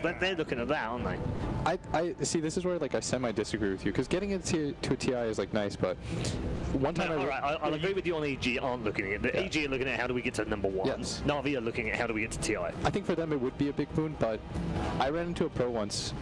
They're looking at that, aren't they? I see. This is where like I semi-disagree with you, because getting into a TI is like nice, but one time I'll agree with you on EG. Aren't looking at it. The EG are looking at how do we get to number 1. Yes. Navi are looking at how do we get to TI. I think for them it would be a big boon, but I ran into a pro once.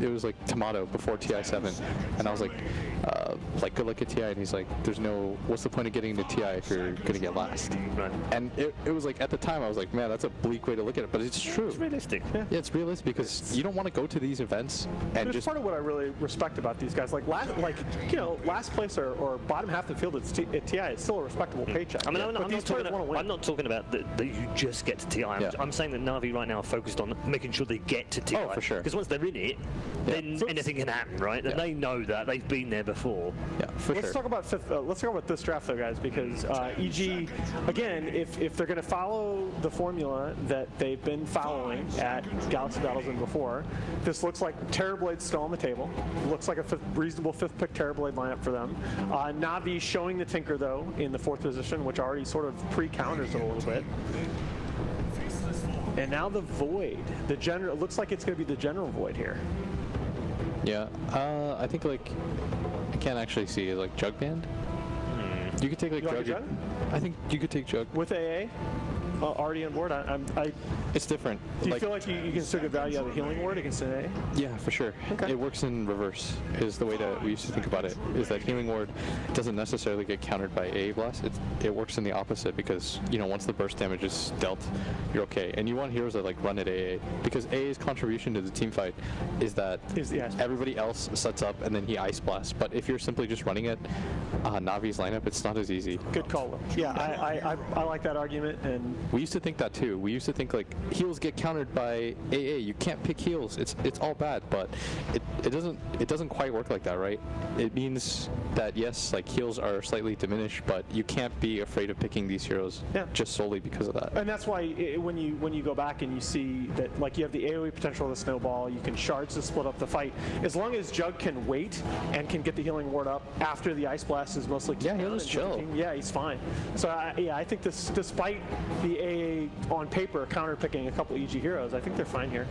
It was like Tomato before TI7, and I was like good luck at TI, and he's like, there's no, what's the point of getting into TI if you're gonna get last? Right. And it was like, at the time I was like, man, that's a bleak way to look at it, but it's true. It's realistic. Yeah, it's realistic, because you don't want to go to these events and just part of what I really respect about these guys. Like last place or bottom half of the field at TI is still a respectable paycheck. I mean, I'm not talking about that you just get to TI. I'm saying that Navi right now are focused on making sure they get to TI. Oh, for sure. Because once they're in it, then anything can happen, right? And they know that. They've been there before. Yeah, for sure. Let's talk about this draft though, guys, because EG, again, if they're going to follow the formula that they've been following at Galaxy Battles and before, this looks like Terrorblade's still on the table. Looks like a reasonable 5th pick Terrorblade lineup for them. Navi showing the Tinker though in the 4th position, which already sort of pre-counters it a little bit. And now the Void. It looks like it's going to be the General Void here. Yeah, I think like I can't actually see like Jug Band. You could take like Jug. I think you could take Jug with AA already on board. It's different. Do you feel like you can still get value out of the healing ward against an AA? Yeah, for sure. Okay. It works in reverse. Is the way that we used to think about it. Is that healing ward doesn't necessarily get countered by AA blast. It works in the opposite, because once the burst damage is dealt, you're okay. And you want heroes that like run at AA, because AA's contribution to the team fight is that everybody else sets up and then he ice blasts. But if you're simply just running it, Navi's lineup, it's not as easy. Good call. Yeah, I like that argument. And we used to think that too. We used to think like heals get countered by AA. You can't pick heals. It's all bad, but it doesn't quite work like that, right? It means that yes, like heals are slightly diminished, but you can't be afraid of picking these heroes just solely because of that. And that's why when you go back and you see that like you have the AoE potential of the snowball, you can shards to split up the fight. As long as Jug can wait and can get the healing ward up after the ice blast is mostly he'll just chill. Yeah, he's fine. So I think this, despite the AA on paper counter picking a couple EG heroes, I think they're fine here.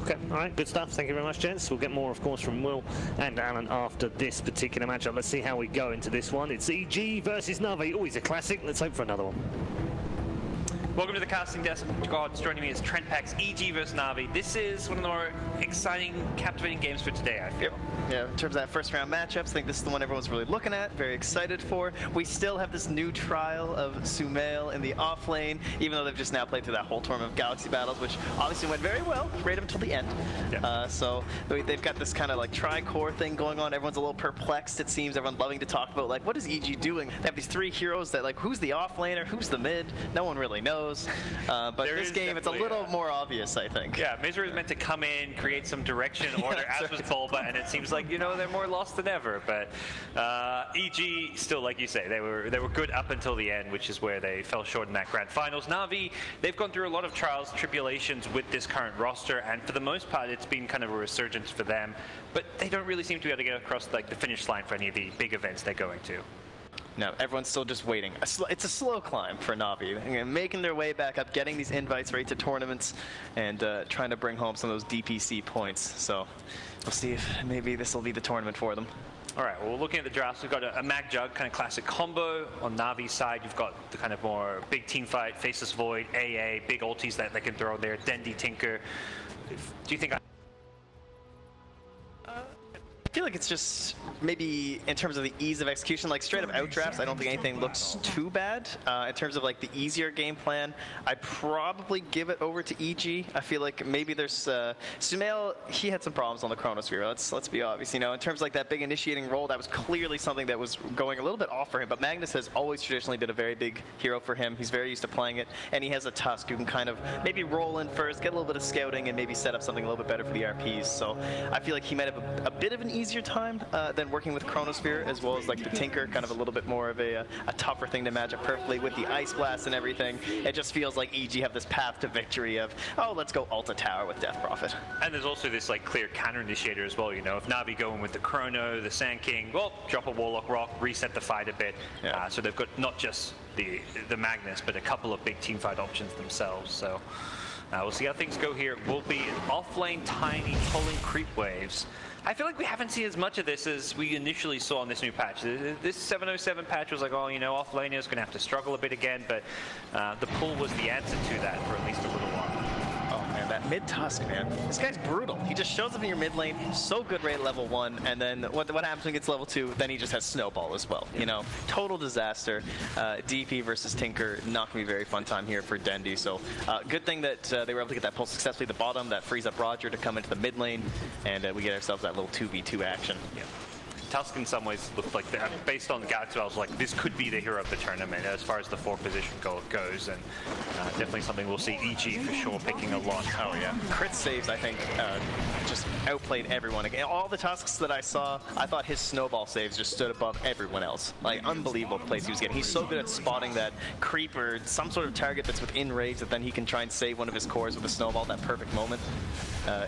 Okay, all right, good stuff. Thank you very much, gents. We'll get more, of course, from Will and Alan after this particular matchup. Let's see how we go into this one. It's EG versus Navi. Always a classic. Let's hope for another one. Welcome to the casting desk. Gods, joining me is Trent Pax, EG versus Navi. This is one of the more exciting, captivating games for today, I feel. Yeah, in terms of that first round matchups, I think this is the one everyone's really looking at, very excited for. We still have this new trial of Sumail in the off lane, even though they've just now played through that whole tournament of Galaxy Battles, which obviously went very well, right up until the end. Yeah. So they've got this kind of like tri-core thing going on. Everyone's a little perplexed, it seems. Everyone's loving to talk about, like, what is EG doing? They have these 3 heroes that, like, who's the off laner, who's the mid? No one really knows. But this game, it's a little more obvious, I think. Yeah, Misery is meant to come in, create some direction, order as was Bulba, and it seems like, they're more lost than ever. But EG, still, like you say, they were good up until the end, which is where they fell short in that grand finals. Navi, they've gone through a lot of trials, tribulations with this current roster, and for the most part, it's been kind of a resurgence for them. But they don't really seem to be able to get across the finish line for any of the big events they're going to. No, everyone's still just waiting. It's a slow climb for Navi, making their way back up, getting these invites right to tournaments, and trying to bring home some of those DPC points. So we'll see if maybe this will be the tournament for them. All right, well, looking at the drafts, we've got a Mag Jug, kind of classic combo. On Navi's side, you've got the kind of more big team fight, Faceless Void, AA, big ultis that they can throw there, Dendy, Tinker. Do you think... I feel like it's just maybe in terms of the ease of execution, like straight up outdrafts, I don't think anything looks too bad. In terms of like the easier game plan, I'd probably give it over to EG. I feel like maybe there's Sumail, he had some problems on the Chronosphere. Let's be obvious. In terms of like that big initiating role, that was clearly something that was going a little bit off for him. But Magnus has always traditionally been a very big hero for him. He's very used to playing it, and he has a Tusk who can kind of maybe roll in first, get a little bit of scouting, and maybe set up something a little bit better for the RPs. So I feel like he might have a bit of an easier time than working with Chronosphere, as well as like the Tinker, kind of a little bit more of a tougher thing to match up perfectly with the Ice Blast and everything. It just feels like EG have this path to victory of, oh, let's go Alta Tower with Death Prophet. And there's also this like clear counter initiator as well. If Navi going with the Chrono, the Sand King, well, drop a Warlock Rock, reset the fight a bit. Yeah. So they've got not just the Magnus, but a couple of big team fight options themselves. So We'll see how things go here. We'll be off-lane tiny pulling creep waves. I feel like we haven't seen as much of this as we initially saw on this new patch. This 707 patch was like, oh, you know, off-lane is going to have to struggle a bit again, but the pull was the answer to that for at least a little while. Oh man, that mid Tusk, man. This guy's brutal. He just shows up in your mid lane, so good right at level 1, and then what happens when he gets level 2? Then he just has Snowball as well. You know, total disaster. DP versus Tinker, not going to be a very fun time here for Dendi. So good thing that they were able to get that pull successfully at the bottom. That frees up Roger to come into the mid lane, and we get ourselves that little 2v2 action. Yeah. Tusk in some ways looked like, based on the Galaxy, I was like, this could be the hero of the tournament as far as the 4 position goes, and definitely something we'll see EG for sure picking a lot. Oh yeah, crit saves I think just outplayed everyone. Again, all the Tusks that I saw, I thought his snowball saves just stood above everyone else. Like unbelievable plays he was getting. He's so good at spotting that creep or some sort of target that's within range that then he can try and save one of his cores with a snowball at that perfect moment.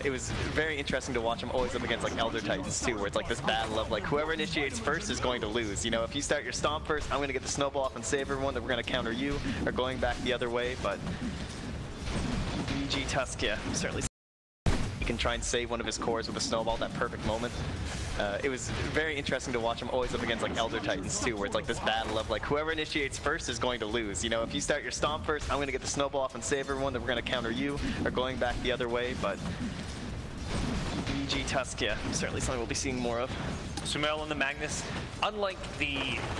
It was very interesting to watch him always up against like Elder Titans too, where it's like this battle of like whoever initiates first is going to lose. You know, if you start your stomp first, I'm going to get the snowball off and save everyone, that we're going to counter you, or going back the other way. But EG Tusk, yeah, certainly he can try and save one of his cores with a snowball at that perfect moment. It was very interesting to watch him always up against like Elder Titans too, where it's like this battle of like whoever initiates first is going to lose. You know, if you start your stomp first, I'm going to get the snowball off and save everyone, that we're going to counter you, or going back the other way. But EG Tusk, yeah, certainly something we'll be seeing more of. Sumail on the Magnus, unlike the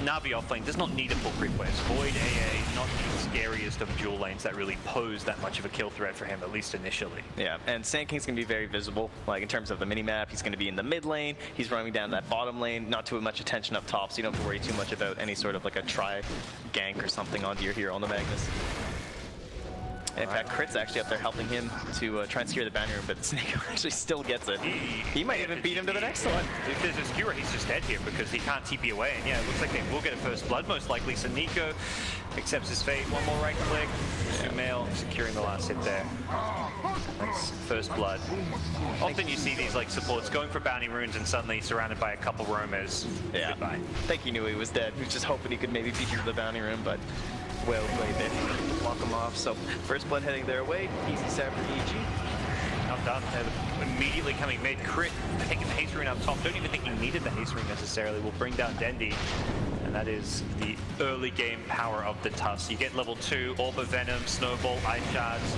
Navi offlane, does not need a full creep wave. Void AA, not the scariest of dual lanes that really pose that much of a kill threat for him, at least initially. Yeah, and Sand King's going to be very visible, like in terms of the minimap. He's going to be in the mid lane, he's running down that bottom lane, not too much attention up top, so you don't have to worry too much about any sort of like a tri-gank or something onto your hero on the Magnus. In fact, Crit's actually up there helping him to try and secure the boundary room, but Snake actually still gets it. He might even beat him to the next one. If there's a skewer, he's just dead here because he can't TP away. And yeah, it looks like they will get a first blood, most likely. So Nico accepts his fate. One more right click. Sumail securing the last hit there. That's first blood. Often you see these like supports going for bounty runes and suddenly surrounded by a couple roamers. Yeah. Goodbye. I think he knew he was dead. He was just hoping he could maybe beat you to the bounty room, but well played there. Block him off. So first blood heading their way. Easy start for EG. Not done. They're immediately coming mid. Crit taking the haste rune up top. Don't even think he needed the haste rune necessarily. Will bring down Dendi. And that is the early game power of the Tusk. You get level 2, Orb of Venom, Snowball, Ice Shards.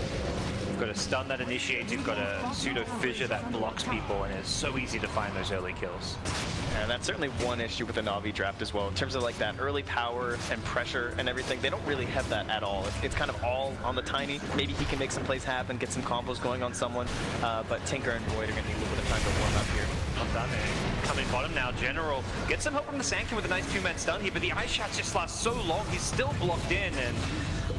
You've got a stun that initiates, you've got a pseudo fissure that blocks people, and it's so easy to find those early kills. And that's certainly one issue with the Na'Vi draft as well. In terms of like that early power and pressure and everything, they don't really have that at all. It's kind of all on the Tiny. Maybe he can make some plays happen, get some combos going on someone, but Tinker and Void are going to need a little bit of time to warm up here. Not done there. Coming bottom now, General gets some help from the Sand King with a nice 2-man stun here, but the Ice Shots just last so long, he's still blocked in and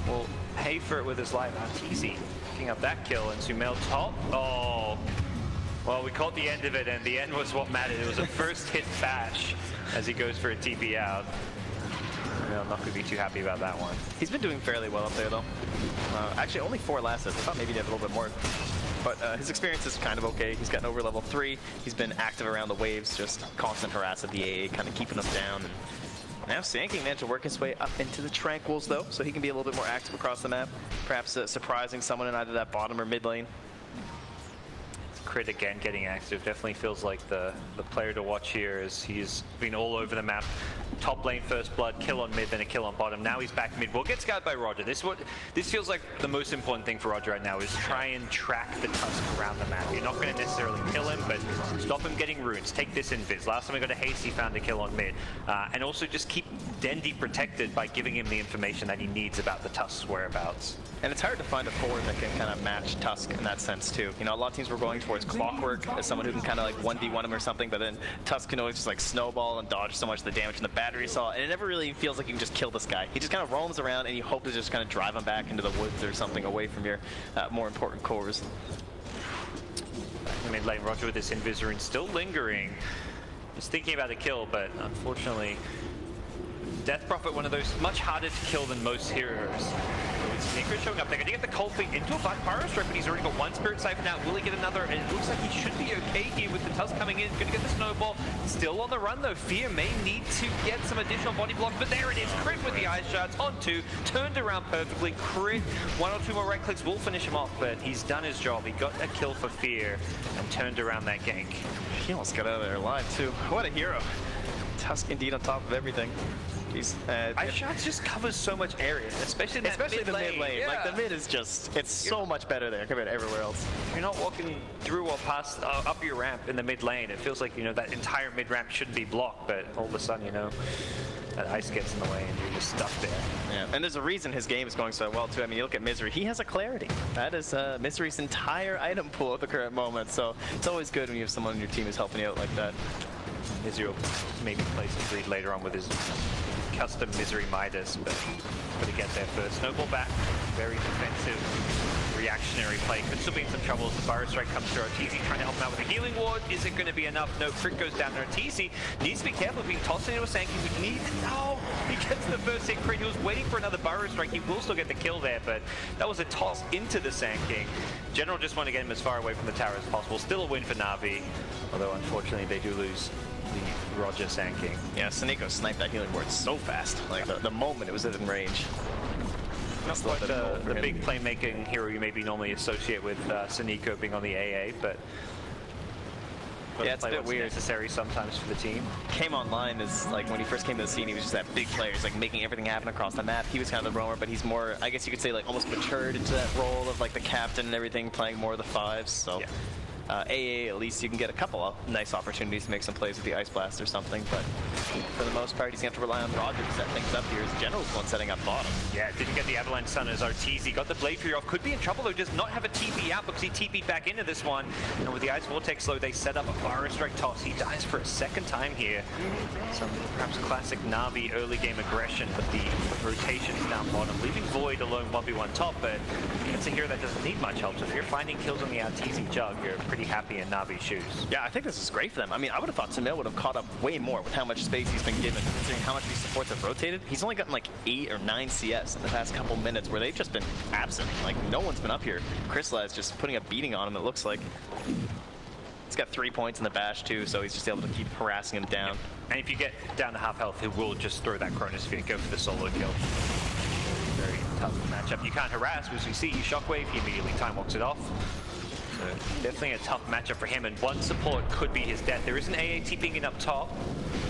will pay for it with his life. TC picking up that kill, and Sumail top. Oh. Well, we caught the end of it, and the end was what mattered. It was a first hit bash as he goes for a TP out. I'm not going to be too happy about that one. He's been doing fairly well up there, though. Actually, only 4 last hits. I thought maybe he'd have a little bit more. But his experience is kind of okay. He's gotten over level 3. He's been active around the waves, just constant harass of the AA, kind of keeping them down. And now Sand King managed to work his way up into the Tranquils, though, so he can be a little bit more active across the map. Perhaps surprising someone in either that bottom or mid lane. Crit again getting active definitely feels like the player to watch here, as he's been all over the map. Top lane first blood, kill on mid, then a kill on bottom. Now he's back mid. Well, gets scouted by Roger. This feels like the most important thing for Roger right now is try and track the Tusk around the map. You're not going to necessarily kill him, but stop him getting runes. Take this invis. Last time we got a haste, he found a kill on mid. And also just keep Dendi protected by giving him the information that he needs about the Tusk's whereabouts. And it's hard to find a forward that can kind of match Tusk in that sense too. You know, a lot of teams were going towards Clockwork as someone who can kind of like 1v1 him or something, but then Tusk can always just like snowball and dodge so much of the damage in the battery saw, and it never really feels like you can just kill this guy. He just kind of roams around, and you hope to just kind of drive him back into the woods or something away from your more important cores. Mid lane, Roger with this invis rune still lingering. He's thinking about a kill, but unfortunately Death Prophet, one of those much harder to kill than most heroes. Sneaker showing up. They're going to get the cold feet into a 5 Pyro Strike, but he's already got 1 Spirit Siphon out. Will he get another? And it looks like he should be okay here with the Tusk coming in. Going to get the Snowball. Still on the run though. Fear may need to get some additional body block, but there it is. Crit with the Ice Shards on 2. Turned around perfectly. Crit. 1 or 2 more right clicks will finish him off, but he's done his job. He got a kill for Fear and turned around that gank. He almost got out of there alive too. What a hero. Tusk indeed on top of everything. Ice Shards just covers so much area, especially the mid lane. Yeah. Like the mid is just, it's so much better there compared to everywhere else. You're not walking through or past up your ramp in the mid lane. It feels like, you know, that entire mid ramp shouldn't be blocked, but all of a sudden, you know, that ice gets in the way and you're just stuck there. Yeah, and there's a reason his game is going so well too. I mean, you look at Misery, he has a clarity. That is Misery's entire item pool at the current moment, so it's always good when you have someone on your team who's helping you out like that. Misery will maybe play some Greed later on with his custom Misery Midas, but got to get there first. Snowball back, very defensive, reactionary play. Could still be in some trouble as the Fire Strike comes through. Arteezy trying to help him out with a healing ward. Is it going to be enough? No, crit goes down to Arteezy. Needs to be careful of being tossed into a Sankey who needs it. No! He gets the first hit crit. He was waiting for another Burrow Strike. He will still get the kill there, but that was a toss into the Sand King. General just want to get him as far away from the tower as possible. Still a win for Na'Vi, although unfortunately they do lose the Roger Sand King. Yeah, Saneko sniped that healing ward so fast. Like the moment it was within range. Not quite the big playmaking hero you maybe normally associate with Saneko being on the AA, but yeah, it's a bit weird. Necessary sometimes for the team. Came online as like when he first came to the scene, he was just that big player. He's like making everything happen across the map. He was kind of the roamer, but he's more, I guess you could say, like almost matured into that role of like the captain and everything, playing more of the 5s. So. Yeah. AA, at least you can get a couple of nice opportunities to make some plays with the Ice Blast or something, but for the most part, he's going to have to rely on Roger to set things up here. As General's one setting up bottom. Yeah, didn't get the Avalanche Sun as Arteezy. Got the Blade Fury off. Could be in trouble, though. Does not have a TP out because he TP'd back into this one. And with the Ice Vortex low, they set up a Fire Strike toss. He dies for a second time here. Some perhaps classic Na'Vi early game aggression, but the rotation's down bottom, leaving Void alone 1v1 top, but it's a hero that doesn't need much help. So if you're finding kills on the Arteezy Jug, you're pretty happy in Na'Vi shoes. Yeah, I think this is great for them. I mean, I would have thought Sumail would have caught up way more with how much space he's been given, considering how much these supports have rotated. He's only gotten like 8 or 9 CS in the past couple minutes where they've just been absent. Like, no one's been up here. Crystailize just putting a beating on him, it looks like. He's got 3 points in the bash, too, so he's just able to keep harassing him down. And if you get down to half health, he will just throw that Chronosphere, go for the solo kill. Very tough matchup. You can't harass, as we see, Shockwave, he immediately time walks it off. So definitely a tough matchup for him, and one support could be his death. There is an AA TPing in up top,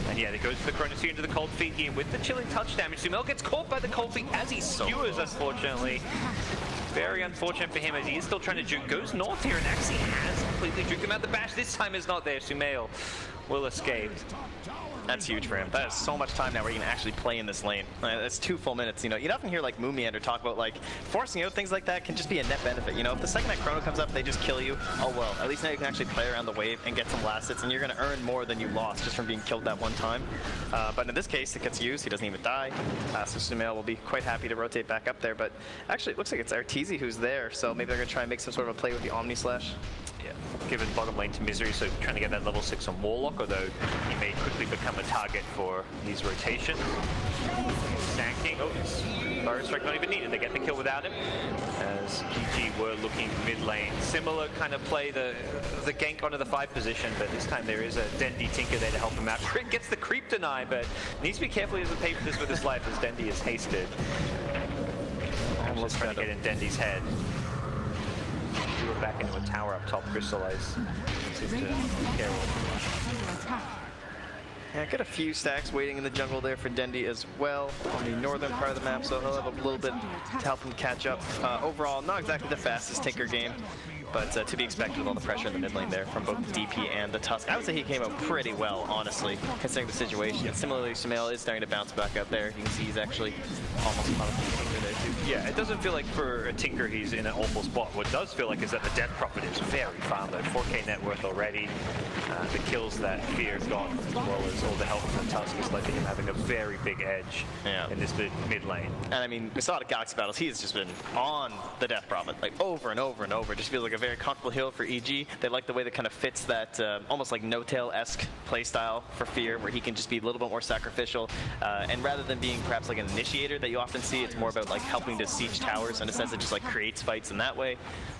and yeah, there goes the Chronosphere into the Cold Feet here with the chilling touch damage. Sumail gets caught by the Cold Feet as he skewers, unfortunately. Very unfortunate for him as he is still trying to juke. Goes north here and actually has completely juked him out. The bash this time is not there. Sumail will escape. That's huge for him. That is so much time now where he can actually play in this lane. That's 2 full minutes. You know, you'd often hear like Moomiander talk about like forcing out things like that can just be a net benefit. You know, if the second that Chrono comes up, they just kill you. Oh well, at least now you can actually play around the wave and get some last hits, and you're going to earn more than you lost just from being killed that one time. But in this case, it gets used. He doesn't even die. So Sumail will be quite happy to rotate back up there. But actually, it looks like it's Arteezy who's there. So maybe they're going to try and make some sort of a play with the Omni Slash. Yeah, given bottom lane to Misery, so trying to get that level 6 on Warlock, although he may quickly become a target for these rotations. Sand King, oh, Fire Strike not even needed, they get the kill without him. As GG were looking mid lane. Similar kind of play, the gank onto the 5 position, but this time there is a Dendi Tinker there to help him out. Crit gets the creep deny, but needs to be careful he doesn't pay for this with his life as Dendi is hasted. Almost trying to get in Dendi's head. Back into a tower up top, Crystailize. Yeah, got a few stacks waiting in the jungle there for Dendi as well on the northern part of the map, so he'll have a little bit to help him catch up. Overall, not exactly the fastest Tinker game, but to be expected with all the pressure in the mid lane there from both the DP and the Tusk. I would say he came out pretty well, honestly, considering the situation. And similarly, Sumail is starting to bounce back out there. You can see he's actually almost caught up to Tinker there too. Yeah, it doesn't feel like for a Tinker he's in an awful spot. What does feel like is that the Death Prophet is very farmed, though. 4K net worth already. The kills that Fear got, as well as all the help from the Tusk, is led to him having a very big edge in this mid lane. And I mean, we saw it at Galaxy Battles. He's just been on the Death Prophet, like over and over and over. It just feels like a very comfortable hero for EG. They like the way that kind of fits that almost like no-tail-esque playstyle for Fear, where he can just be a little bit more sacrificial. And rather than being perhaps like an initiator that you often see, it's more about like helping to siege towers in a sense that just like creates fights in that way.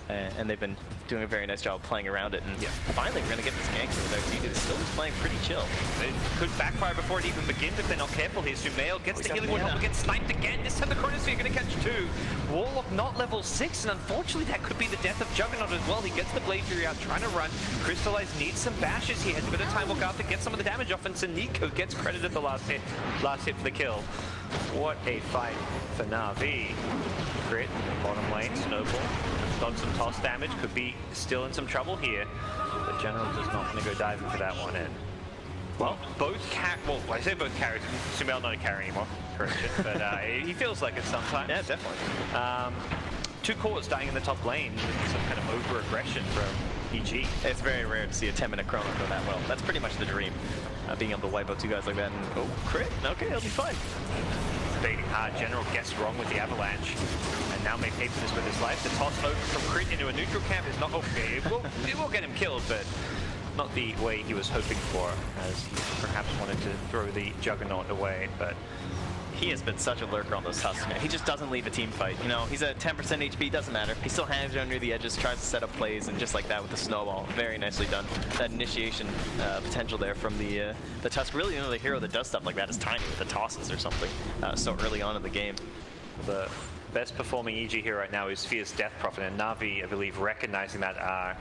And they've been doing a very nice job playing around it. And finally, we're going to get this gank without TD. It's still just playing pretty chill. It could backfire before it even begins if they're not careful here. Sumail gets the healing ward up, gets sniped again. This time the Chronosphere going to catch 2. Warlock not level 6, and unfortunately that could be the death of Juggernaut as well. He gets the Blade Fury out, trying to run. Crystailize needs some bashes. He has a bit of time. Walk out to get some of the damage off, and Nico gets credited the last hit for the kill. What a fight for Na'Vi. Crit, bottom lane, Snowball. Got some toss damage, could be still in some trouble here. But General is not going to go diving for that one in. Well, well, I say both carries. Sumail not a carry anymore, correction, but he feels like it sometimes. Yeah, definitely. 2 cores dying in the top lane with some kind of over-aggression from EG. It's very rare to see a 10-minute chrono go that well. That's pretty much the dream, being able to wipe out 2 guys like that. And, oh, crit. Okay, it'll be fine. Baiting hard. General guessed wrong with the avalanche, and now may pay for this with his life. The toss over from Crit into a neutral camp is not okay. It will get him killed, but not the way he was hoping for, as he perhaps wanted to throw the Juggernaut away. But he has been such a lurker on those tusks, man. He just doesn't leave a team fight. You know, he's at 10% HP, doesn't matter. He still hangs around near the edges, tries to set up plays, and just like that with the snowball. Very nicely done. That initiation potential there from the tusk. Really, the only hero that does stuff like that is Tiny with the tosses or something so early on in the game. The best performing EG here right now is Fierce Death Prophet, and Na'Vi, I believe, recognizing that are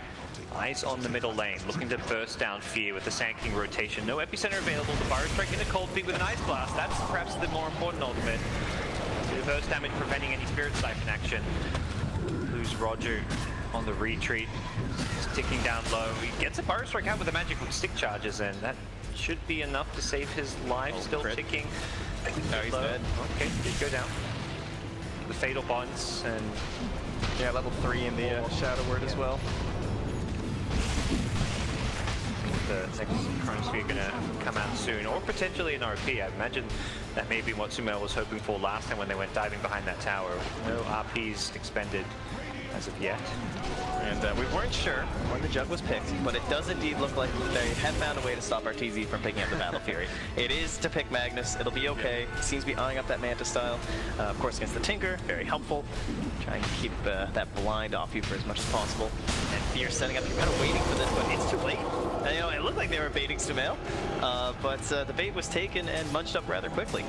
eyes on the middle lane, looking to burst down Fear with the Sand King rotation. No epicenter available. The Fire Strike in a cold feet with an Ice Blast. That's perhaps the more important ultimate. Reverse damage preventing any Spirit Siphon action. Lose Roger on the retreat. He's ticking down low. He gets a Fire Strike out with the magic stick charges, and that should be enough to save his life. Still crit. ticking. No, he's dead. Okay, did go down. The Fatal Bonds, and yeah, level 3 in the Shadow Word as well. The next Chronosphere going to come out soon, or potentially an RP. I imagine that may be what Sumail was hoping for last time when they went diving behind that tower. No RPs expended as of yet. And we weren't sure when the Jug was picked, but it does indeed look like they have found a way to stop RTZ from picking up the Battle Fury. It is to pick Magnus. It'll be okay. He seems to be eyeing up that Manta style. Of course, against the Tinker, very helpful. Trying to keep that blind off you for as much as possible. And Fear setting up. You're kind of waiting for this, but it's too late. And, you know, it looked like they were baiting Sumail, but the bait was taken and munched up rather quickly.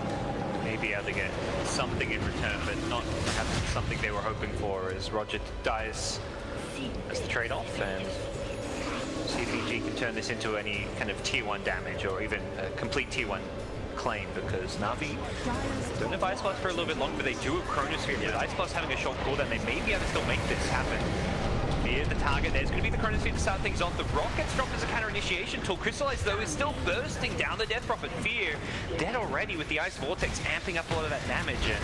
Maybe able to get something in return, but not perhaps something they were hoping for, as Roger dies as the trade-off, and see if EG can turn this into any kind of tier 1 damage or even a complete tier 1 claim, because Na'Vi don't have Ice Blast for a little bit longer, but they do have Chronosphere. With Ice Blast having a short cooldown, they may be able to still make this happen. Fear the target. There's going to be the Chronosphere to start things off. The Rock gets dropped as a counter initiation tool. Crystailize, though, is still bursting down the Death Prophet. Fear dead already with the Ice Vortex, amping up a lot of that damage. And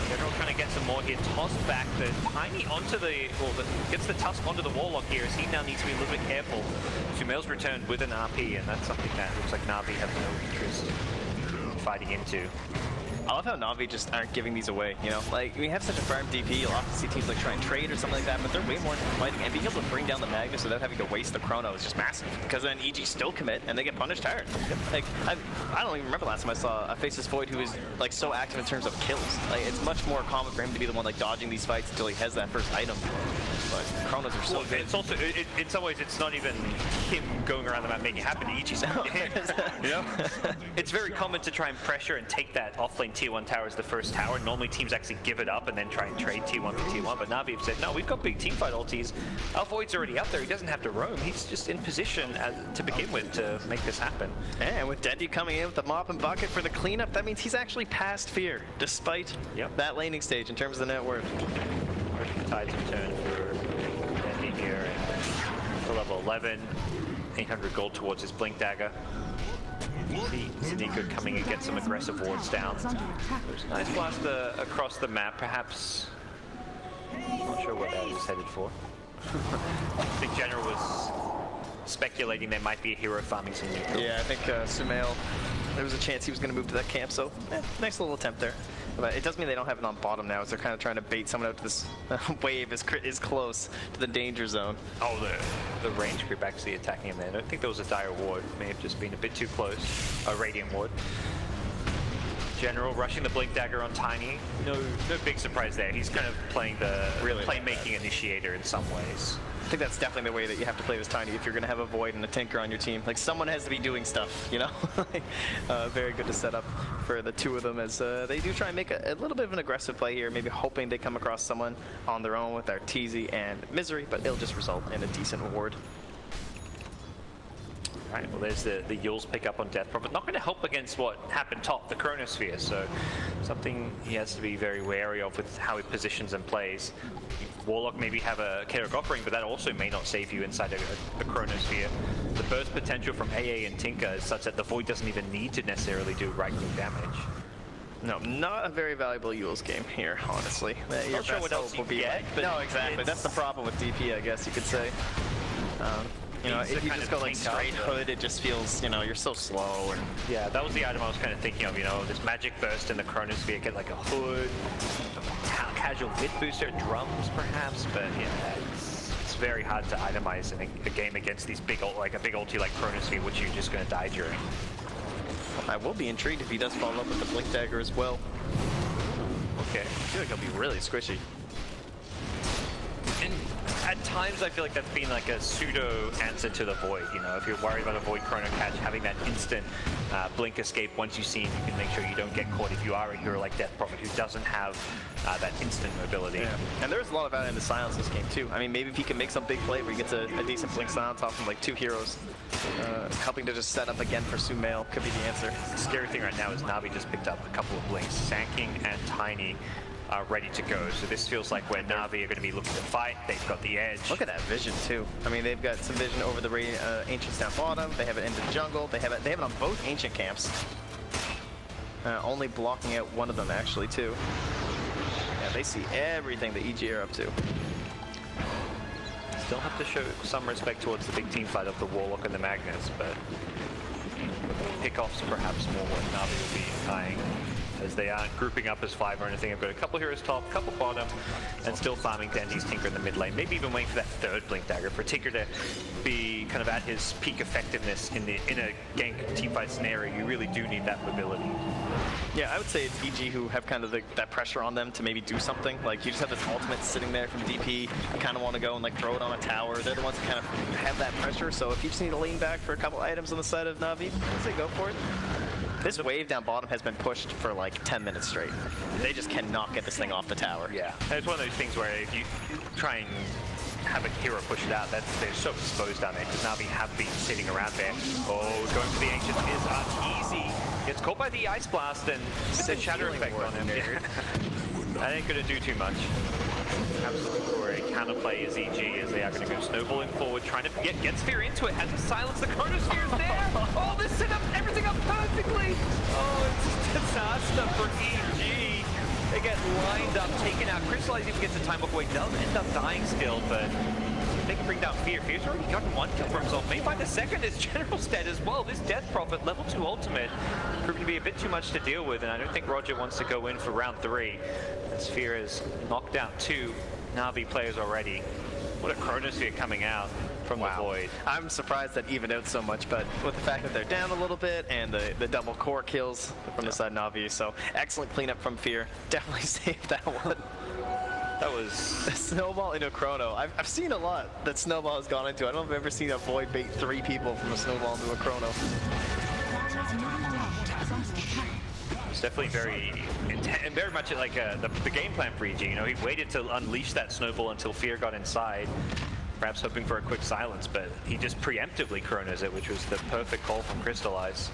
General trying to get some more here. Tossed back the Tiny onto gets the Tusk onto the Warlock here, as he now needs to be a little bit careful. Sumail's returned with an RP, and that's something that looks like Na'Vi have no interest in fighting into. I love how Na'Vi just aren't giving these away, you know? Like, we have such a farm DP, you'll often see teams like try and trade or something like that, but they're way more into fighting, and being able to bring down the Magnus without having to waste the chrono is just massive, because then EG still commit, and they get punished hard. Like, I don't even remember last time I saw a Faceless Void who was, like, so active in terms of kills. Like, it's much more common for him to be the one, like, dodging these fights until he has that first item. But chronos are so good. It's also, in some ways, it's not even him going around the map making it happen. EG's you know? It's very common to try and pressure and take that offlane tier 1 tower as the first tower. Normally teams actually give it up and then try and trade tier 1 for tier 1, but Na'Vi have said, no, we've got big teamfight ultis. Our Void's already up there. He doesn't have to roam. He's just in position to begin with to make this happen. And with Dendy coming in with the mop and bucket for the cleanup, that means he's actually past Fear, despite that laning stage in terms of the net worth. Tides return for Dendy here to level 11. 800 gold towards his Blink Dagger. See Nico coming and get some aggressive wards down. There's a nice blast across the map, perhaps. Not sure what that was headed for. I think General was speculating there might be a hero farming some Nico. Yeah, I think Sumail, there was a chance he was going to move to that camp, so nice little attempt there. But it does mean they don't have it on bottom now, as they're kind of trying to bait someone out to this wave is close to the danger zone. Oh, the range group actually attacking him there. I don't think there was a dire ward. May have just been a bit too close. A radiant ward. General rushing the Blink Dagger on Tiny. No big surprise there. He's kind of playing the playmaking initiator in some ways. I think that's definitely the way that you have to play this Tiny if you're going to have a Void and a Tinker on your team. Like, someone has to be doing stuff, you know? Very good to set up for the two of them, as they do try and make a little bit of an aggressive play here, maybe hoping they come across someone on their own with Arteezy and Misery, but it'll just result in a decent ward. Right, well, there's the Yules pick up on Death Prophet. Not going to help against what happened top, the Chronosphere, so something he has to be very wary of with how he positions and plays. Warlock maybe have a Chaotic Offering, but that also may not save you inside a Chronosphere. The burst potential from AA and Tinker is such that the Void doesn't even need to necessarily do right-click damage. No, not a very valuable Yules game here, honestly. Not sure what else you get. But no, exactly. That's the problem with DP, I guess you could say. You know, if you just go like straight hood, it just feels, you know, you're so slow. And yeah, that was the item I was kind of thinking of, you know, this magic burst in the Chronosphere, get like a hood, casual mid booster, drums perhaps, but yeah, it's very hard to itemize in a game against these big, like a big ulti like Chronosphere, which you're just going to die during. I will be intrigued if he does follow up with the Blink Dagger as well. Okay. I feel like he'll be really squishy. And at times I feel like that's been like a pseudo answer to the Void, you know, if you're worried about a Void Chrono Catch, having that instant blink escape once you see him, you can make sure you don't get caught if you are a hero like Death Prophet who doesn't have that instant mobility. Yeah. And there's a lot of value in the silence this game too. I mean, maybe if he can make some big play where he gets a decent blink silence off from like two heroes, helping to just set up again for Sumail could be the answer. The scary thing right now is Na'Vi just picked up a couple of blinks. Sanking and Tiny are ready to go. So this feels like where Na'Vi are going to be looking to fight. They've got the edge. Look at that vision too. I mean, they've got some vision over the Ancients down bottom. They have it in the jungle. They have it on both Ancient camps. Only blocking out one of them actually too. Yeah, they see everything the EG are up to. Still have to show some respect towards the big team fight of the Warlock and the Magnus, but pickoffs perhaps more what Na'Vi will be eyeing, as they aren't grouping up as 5 or anything. I've got a couple heroes top, a couple bottom, and still farming Dandy's Tinker in the mid lane. Maybe even waiting for that third Blink Dagger for Tinker to be kind of at his peak effectiveness in a gank teamfight scenario. You really do need that mobility. Yeah, I would say it's EG who have kind of that pressure on them to maybe do something. Like, you just have this ultimate sitting there from DP. You kind of want to go and like throw it on a tower. They're the ones who kind of have that pressure. So if you just need to lean back for a couple items on the side of Na'Vi, I'd say go for it. This wave down bottom has been pushed for like 10 minutes straight. They just cannot get this thing off the tower. Yeah, and it's one of those things where if you try and have a hero push it out, they're so exposed down there, because Na'Vi have been sitting around there. Oh, going for the Ancient is easy. Gets caught by the Ice Blast and the Shatter Effect on him. That ain't going to do too much. Absolutely for a counterplay is EG, as they are going to go snowballing forward, trying to get Sphere into it. Has to silence the Chronosphere is there. Oh, this set up everything up perfectly. Oh, it's a disaster for EG. They get lined up, taken out. Crystailize even gets a time walk away. Does end up dying still, but they can bring down Fear. Fear's already gotten one kill for himself. May find a second as General's dead as well. This Death Prophet, level 2 ultimate, proving to be a bit too much to deal with, and I don't think Roger wants to go in for round 3. Sphere has knocked out 2 Na'Vi players already. What a Chronosphere coming out from the Void. I'm surprised that evened out so much, but with the fact that they're down a little bit and the double core kills from the side Na'Vi, so excellent cleanup from Fear. Definitely saved that one. That was a snowball into a chrono. I've seen a lot that snowball has gone into. I don't know if I've ever seen a Void bait 3 people from a snowball into a chrono. It's definitely very much like the game plan for EG. You know, he waited to unleash that snowball until Fear got inside, perhaps hoping for a quick silence, but he just preemptively chronos it, which was the perfect call from Crystailize.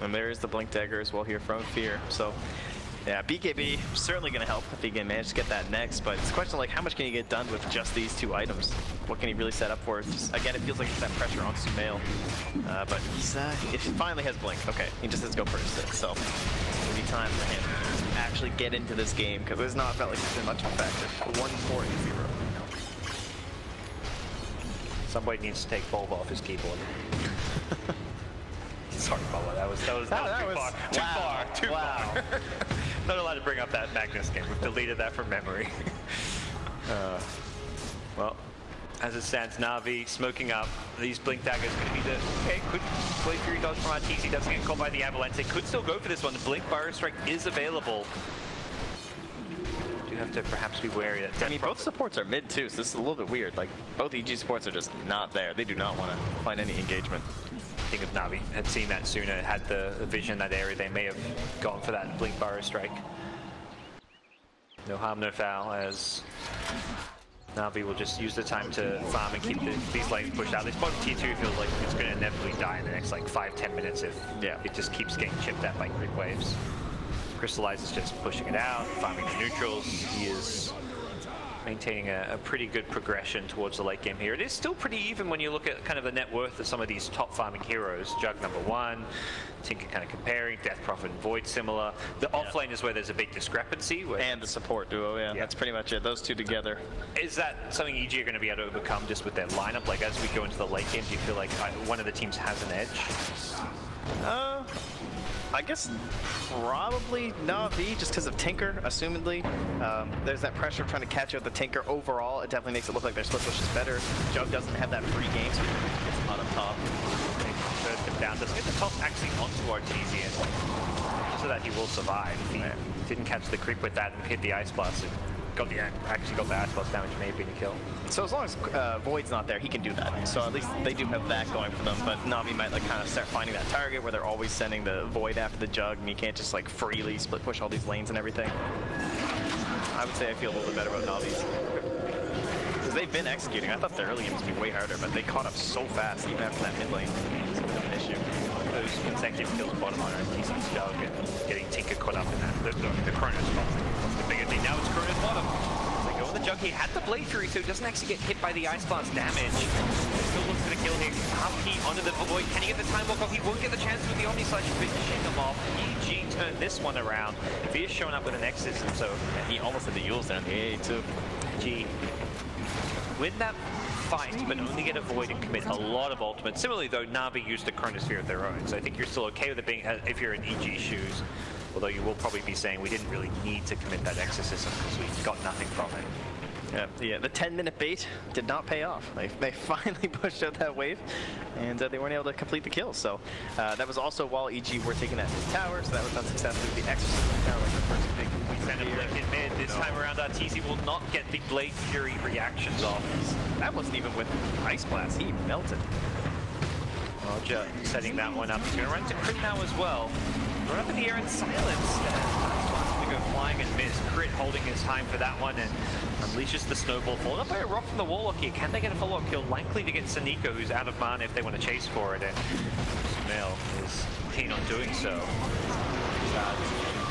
And there is the Blink Dagger as well here from Fear. So yeah, BKB certainly going to help if he can manage to get that next, but it's a question like how much can he get done with just these 2 items? What can he really set up for? Just, again, it feels like it's that pressure on Sumail, but if he finally has Blink, okay, he just has to go for his 6, so it'll be time for him to actually get into this game, because it's not felt like it's been much of a factor. 1-4-0. Somebody needs to take Bulba off his keyboard. Sorry, Bubba. That was too far. Not allowed to bring up that Magnus game. We've deleted that from memory. Well, as it stands, Na'Vi smoking up. These blink daggers could be the could play Fury dodge from RTZ. Doesn't get caught by the avalanche. They could still go for this one. The blink Burrow Strike is available. Do have to perhaps be wary that. I mean, both supports are mid too, so this is a little bit weird. Like both EG supports are just not there. They do not want to find any engagement. I think if Na'Vi had seen that sooner, had the vision in that area, they may have gone for that blink Burrow Strike. No harm, no foul, as Na'Vi will just use the time to farm and keep these lanes pushed out. This bottom tier 2 feels like it's going to inevitably die in the next like 5-10 minutes if it just keeps getting chipped at by creep waves. Crystailize is just pushing it out, farming the neutrals. He is maintaining a pretty good progression towards the late game here. It is still pretty even when you look at kind of the net worth of some of these top farming heroes. Jug #1, Tinker kind of comparing, Death Prophet and Void similar. The offlane is where there's a big discrepancy. And the support duo, that's pretty much it. Those two together. Is that something EG are going to be able to overcome just with their lineup? Like as we go into the late game, do you feel like one of the teams has an edge? I guess probably Na'Vi, just because of Tinker, assumedly. There's that pressure of trying to catch up with the Tinker. Overall, it definitely makes it look like their split push is better. Jug doesn't have that free game, so he gets a lot up top. First him down. Doesn't get the top actually onto Artesian, so that he will survive. If he didn't catch the creep with that and hit the Ice Blast, actually got the Ice Blast damage, may have been a kill. So as long as Void's not there, he can do that. So at least they do have that going for them. But Na'Vi might like kind of start finding that target where they're always sending the Void after the Jug, and you can't just like freely split push all these lanes and everything. I would say I feel a little bit better about Na'Vi's. Because they've been executing. I thought the early game was going to be way harder, but they caught up so fast even after that mid lane. It's an issue. Those consecutive kills bottom on TC's Jug and getting Tinker caught up in that. The Chronos spot. That's the bigger thing. Now it's Chronos bottom. They go on the Jug. He had the Blade Fury, so he doesn't actually get hit by the Ice Blast damage. Still looks for the kill here. Half heat onto the Void. Can he get the time walk off? He won't get the chance with the Omni Slash finishing him off. EG turned this one around. If he is showing up with an Exorcism, so he almost had the Yules there in the AA too. EG win that fight, but only get a Void and commit a lot of ultimates. Similarly, though, Na'Vi used the Chronosphere of their own, so I think you're still okay with it being, if you're in EG shoes, although you will probably be saying we didn't really need to commit that Exorcism because we got nothing from it. Yeah, the 10-minute bait did not pay off. They finally pushed out that wave, and they weren't able to complete the kill. So that was also while EG were taking that tower, so that was unsuccessful. The Exorcism tower was the first big. We send a blink in mid. This time around, TC will not get the Blade Fury reactions off. That wasn't even with Ice Blast. He melted. Roger setting that one up. He's going to run to Crit now as well. Run up in the air in silence. To go flying and miss. Crit holding his time for that one and unleashes the snowball. Followed up by a rock from the Warlock here. Can they get a follow-up kill? Likely to get Saniko, who's out of mana if they want to chase for it. And Sumail is keen on doing so.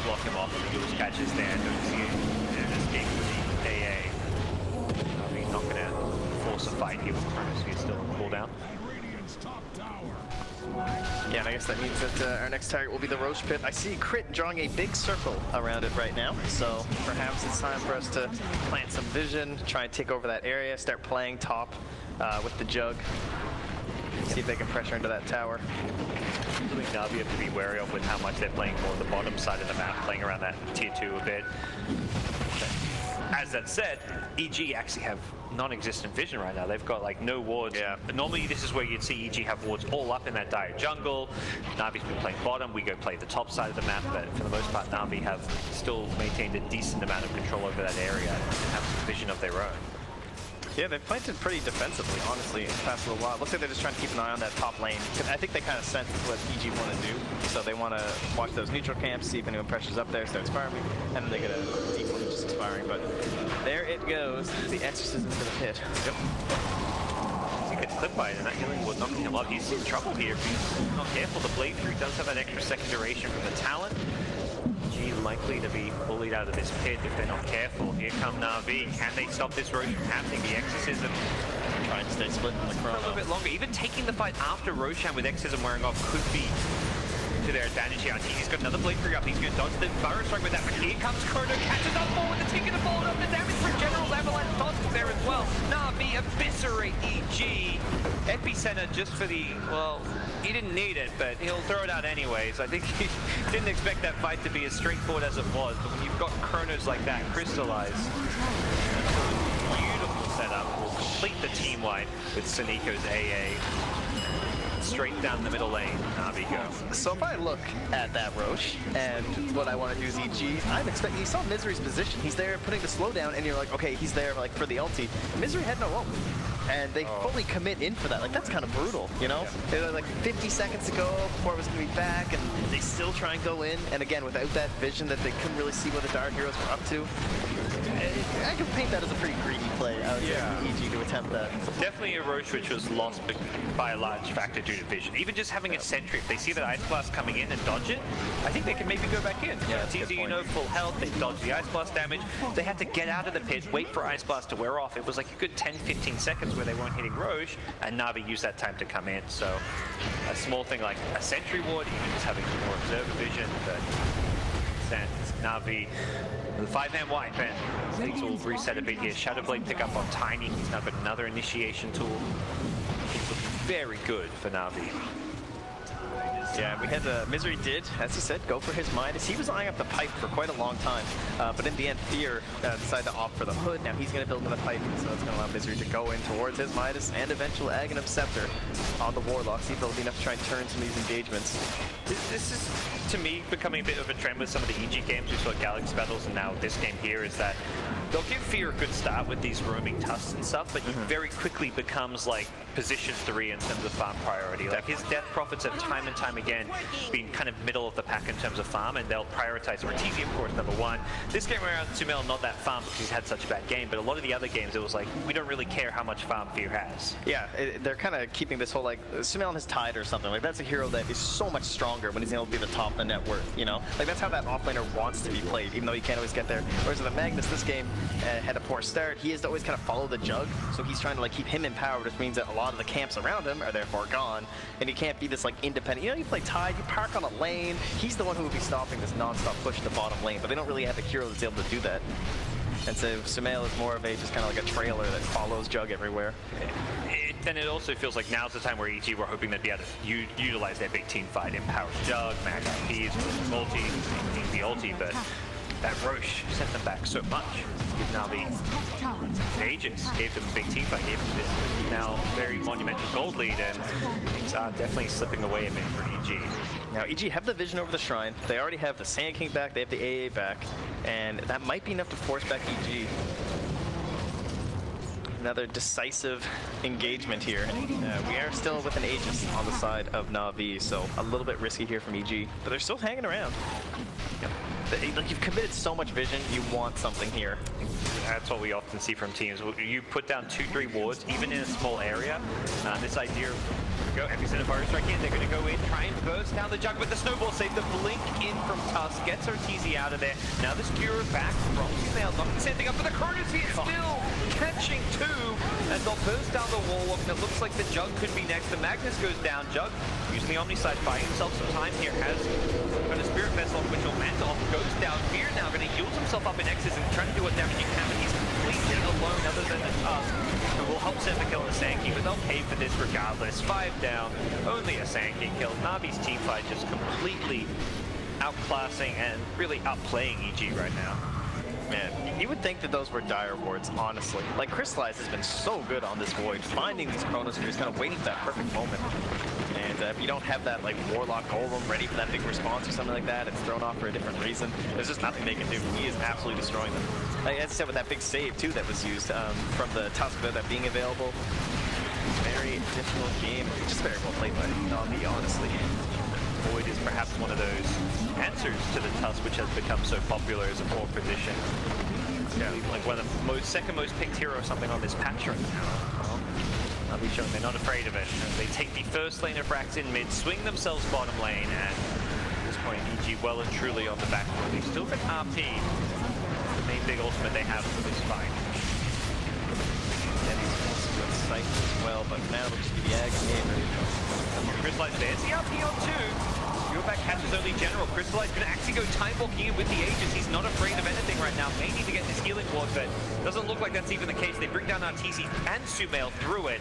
Block him off and the Jules catches there. Don't see it. And escape with the AA. I mean, not going to force a fight here with Chronos. He's still on cooldown. Yeah, and I guess that means that our next target will be the Roche Pit. I see Crit drawing a big circle around it right now, so perhaps it's time for us to plant some vision, try and take over that area, start playing top with the Jug, see if they can pressure into that tower. Something Na'Vi have to be wary of with how much they're playing more the bottom side of the map, playing around that tier 2 a bit. As that said, EG actually have non-existent vision right now. They've got like no wards. Yeah. Normally this is where you'd see EG have wards all up in that dire jungle. Na'Vi's been playing bottom. We go play the top side of the map, but for the most part Na'Vi have still maintained a decent amount of control over that area and have some vision of their own. Yeah, they've played it pretty defensively, honestly, in the past little while. Looks like they're just trying to keep an eye on that top lane. I think they kind of sense what EG want to do, so they want to watch those neutral camps, see if anyone pressures up there, starts farming, and then they get a deep one just expiring. But there it goes, the Exorcism to the pit. Yep. He gets clipped by it, and that healing would knocking him up. He's in trouble here if he's not careful. The Blade Fury does have that extra second duration from the talent. Likely to be bullied out of this pit if they're not careful. Here come Na'Vi. Can they stop this Roche from happening? The Exorcism trying to stay split in the chrono. A little bit longer. Even taking the fight after Roshan with Exorcism wearing off could be to their advantage here. He's got another Blade Fury up. He's going to dodge the Burrow Strike with that. But here comes Chrono. Catches up forward. The Tinker to follow up. The damage for General Avalanche dodges there as well. Na'Vi eviscerate EG. epicenter just for the, well, he didn't need it, but he'll throw it out anyways. I think he didn't expect that fight to be as straightforward as it was, but when you've got Chronos like that, Crystailize, beautiful setup, will complete the team wipe with Suniko's AA. Straight down the middle lane, Navi go. So if I look at that Roche, and what I want to do is EG, I'm expecting, you saw Misery's position. He's there putting the slowdown, and you're like, okay, he's there like for the ulti. Misery had no ult. And they fully commit in for that. Like, that's kind of brutal, you know? Yeah. They had like 50 seconds to go before it was going to be back, and they still try and go in. And again, without that vision that they couldn't really see what the Dark Heroes were up to. I can paint that as a pretty greedy play out of EG to attempt that. Definitely a Roche which was lost by a large factor due to vision. Even just having a sentry, if they see that Ice Blast coming in and dodge it, I think they can maybe go back in. Yeah, it's easy, you know, full health, they dodge the Ice Blast damage. They had to get out of the pit, wait for Ice Blast to wear off. It was like a good 10-15 seconds where they weren't hitting Roche, and Navi used that time to come in. So a small thing like a sentry ward, even just having more observer vision, but sends Navi the 5-man wipe, and things will reset a bit here. Shadowblade pick up on Tiny. He's now got another initiation tool. Things look very good for Navi. Yeah, we had Misery did, as he said, go for his Midas. He was eyeing up the pipe for quite a long time, but in the end, Fear decided to opt for the Hood. Now he's going to build another pipe, so it's going to allow Misery to go in towards his Midas and eventual Aghanim Scepter on the Warlock. See if they'll be enough to try and turn some of these engagements. This is, to me, becoming a bit of a trend with some of the EG games. We saw Galaxy Battles, and now this game here is that they'll give Fear a good start with these roaming tusks and stuff, but he very quickly becomes like position 3 in terms of farm priority. Like his death profits have time and time again been kind of middle of the pack in terms of farm, and they'll prioritize Ortiz, of course, number 1. This game around, Sumail not that farm because he's had such a bad game, but a lot of the other games it was like, we don't really care how much farm Fear has. Yeah, they're kind of keeping this whole like, Sumail has Tide or something. Like that's a hero that is so much stronger when he's able to be the top of the net worth, you know? Like that's how that offlaner wants to be played, even though he can't always get there. Whereas with the Magnus, this game had a poor start. He has to always kind of follow the Jug, so he's trying to like keep him in power, which means that a lot of the camps around him are therefore gone, and he can't be this like independent. You know, you play Tide, you park on a lane. He's the one who would be stopping this non-stop push to the bottom lane, but they don't really have a hero that's able to do that. And so Sumail is more of a just kind of like a trailer that follows Jug everywhere. Then it also feels like now's the time where EG were hoping they'd be able to utilize their big team fight, empower Jug, max IPs, multi, the ulti, but that Roche sent them back so much. Navi ages gave them a big team fight, gave them this now very monumental gold lead, and things are definitely slipping away a bit for EG. Now EG have the vision over the Shrine, they already have the Sand King back, they have the AA back, and that might be enough to force back EG. Another decisive engagement here. We are still with an Aegis on the side of Navi, so a little bit risky here from EG, but they're still hanging around. Yep. Like you've committed so much vision, you want something here. That's what we often see from teams. You put down 2-3 wards, even in a small area. This idea of go epicenter fire strike in. They're going to go in, try and burst down the Jug with the snowball save. The blink in from Tusk gets Ortiz out of there. Now this Cure back from Sumail, not setting up, but the Chronos here still catching 2, and they'll burst down the wall. And it looks like the Jug could be next. The Magnus goes down. Jug using the Omniside, buying himself some time here. Has got a Spirit Vessel, which will mend off. Goes down. Fear now going to yield himself up in X's and try to do what damage he can, but he's completely alone other than the Tusk, who will help set the kill on the Sand King, but they'll pay for this regardless. 5 down, only a Sand King kill. Navi's team fight just completely outclassing and really outplaying EG right now. Man, you would think that those were dire wards, honestly. Like, Crystailize has been so good on this Void, finding these Chronos and just kind of waiting for that perfect moment. And if you don't have that, like, Warlock Golem ready for that big response or something like that, it's thrown off for a different reason. There's just nothing they can do. He is absolutely destroying them. Like, as I said, with that big save, too, that was used from the Tusk, that being available. Very difficult game. Just very well played by Navi, honestly. Void is perhaps one of those answers to the Tusk, which has become so popular as a 4th position. Yeah, like one of the second most picked hero or something on this patch right now. Well, Navi showing they're not afraid of it. They take the first lane of Rax in mid, swing themselves bottom lane, and at this point EG well and truly on the back foot. They've still got RP, the main big ultimate they have for this fight. Sight as well, but now it'll just be the Ag game. Crystailize there's the RP on 2. You're back, catches only General. Crystailize going to actually go time walking in with the Aegis. He's not afraid of anything right now. May need to get this healing ward, but doesn't look like that's even the case. They bring down Arteezy and Sumail through it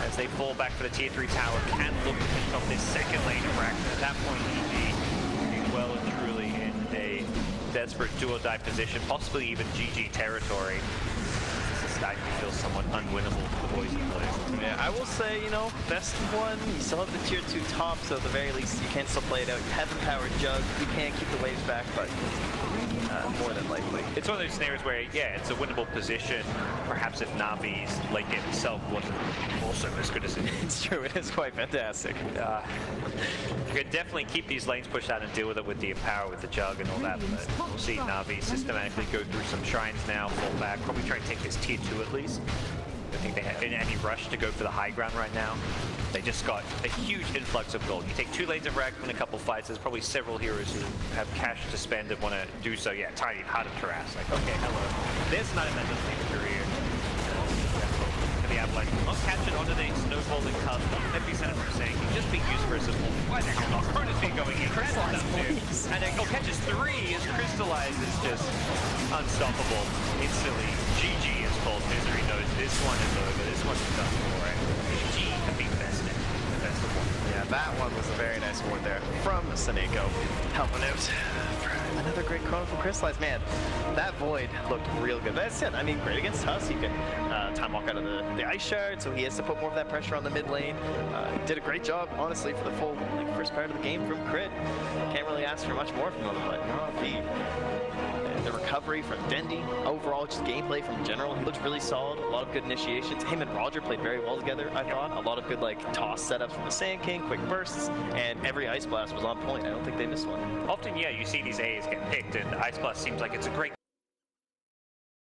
as they fall back for the tier 3 tower. Can look to finish off this second lane of Rax. At that point, EG is well and truly in a desperate do or die position, possibly even GG territory. This is starting to feel somewhat unwinnable for the boys in play. Yeah, I will say, you know, best one, you still have the tier 2 top, so at the very least you can still play it out. You have empowered Jug, you can keep the waves back, but more than likely. It's one of those scenarios where, yeah, it's a winnable position. Perhaps if Navi's late game itself wasn't also as good as it is. It's true, it is quite fantastic. You could definitely keep these lanes pushed out and deal with it with the Empower, with the Jug and all that, but we'll see Navi systematically go through some shrines now, fall back, probably try and take this tier 2 at least. I don't think they have any rush to go for the high ground right now. They just got a huge influx of gold. You take 2 lanes of Rag in a couple fights, there's probably several heroes who have cash to spend and want to do so. Yeah, Tiny, hard to harass. Like, okay, hello. There's not a that doesn't make a career. For the Avalanche. Not catch it onto the snowball and cusp. Epicenter saying he's just being used for a support. Why the heck not? Chrono's been going in. And then catches 3 as Crystailize is just unstoppable instantly. GG is called. Misery knows this one is over. This one's done for it. GG can be bested. The best of one. Yeah, that one was a very nice ward there from Seneko. Helping out for another great Chrono from Crystailize. Man, that Void looked real good. That's it. I mean, great against us. You can time walk out of the Ice Shard, so he has to put more of that pressure on the mid lane. He did a great job, honestly, for the full first part of the game from Crit. Can't really ask for much more from him, but the recovery from Dendi, overall just gameplay from general, he looked really solid. A lot of good initiations. Him and Roger played very well together, I thought. A lot of good toss setups from the Sand King, quick bursts, and every Ice Blast was on point. I don't think they missed one. Often, yeah, you see these A's get picked, and Ice Blast seems like it's a great